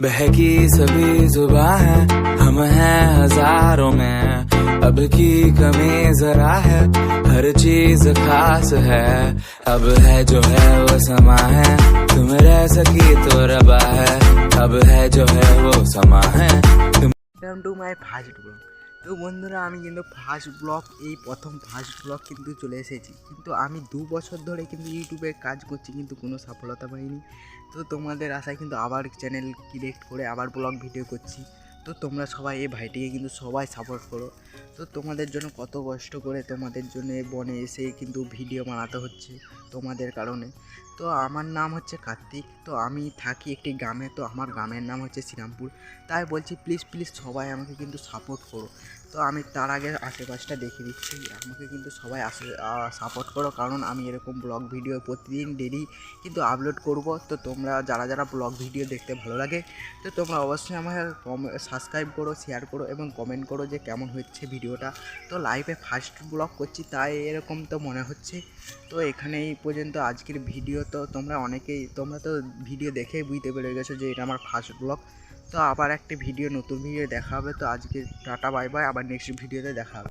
बहकी सभी जुबां है, हम हैं हजारों में, अब की कमी जरा है, हर चीज खास है, अब है जो है वो समा है, तुम रह सकी तो रबा है, अब है जो है वो समा है तुम। Welcome to my first blog. তো বন্ধুরা, আমি কিন্তু প্রথম ফার্স্ট ব্লগ কিন্তু চলে এসেছি। কিন্তু আমি 2 বছর ধরে কিন্তু ইউটিউবে কাজ করছি, কিন্তু কোনো সফলতা পাইনি। তো তোমাদের আশায় কিন্তু আবার চ্যানেল ক্রিয়েট করে আবার ব্লগ ভিডিও করছি। তো তোমরা সবাই এই ভাইটিকে কিন্তু সবাই সাপোর্ট করো। তো তোমাদের জন্য কত কষ্ট করে তোমাদের জন্য বনে এসে কিন্তু ভিডিও বানাতে হচ্ছে তোমাদের কারণে। তো আমার নাম হচ্ছে কার্তিক, তো আমি থাকি একটি গ্রামে। তো আমার গ্রামের নাম হচ্ছে শ্রীরামপুর। তাই বলছি প্লিজ সবাই আমাকে কিন্তু সাপোর্ট করো। তো আমি তার আগে আশেপাশটা দেখিয়ে দিচ্ছি, আমাকে কিন্তু সবাই সাপোর্ট করো, কারণ আমি এরকম ব্লগ ভিডিও প্রতিদিন ডেলি কিন্তু আপলোড করব। তো তোমরা যারা ব্লগ ভিডিও দেখতে ভালো লাগে, তো তোমরা অবশ্যই আমাকে সাবস্ক্রাইব করো, শেয়ার করো এবং কমেন্ট করো যে কেমন হচ্ছে ভিডিওটা। তো লাইভে ফার্স্ট ব্লগ করছি তাই এরকম তো মনে হচ্ছে। তো এখানে এই পর্যন্ত আজকের ভিডিও। তো তোমরা তো ভিডিও দেখেই বুঝতে পেরে গেছো যে এটা আমার ফার্স্ট ব্লগ। তো আবার একটা নতুন ভিডিও দেখা হবে। তো আজকে টাটা বাই বাই, আবার নেক্সট ভিডিওতে দেখা হবে।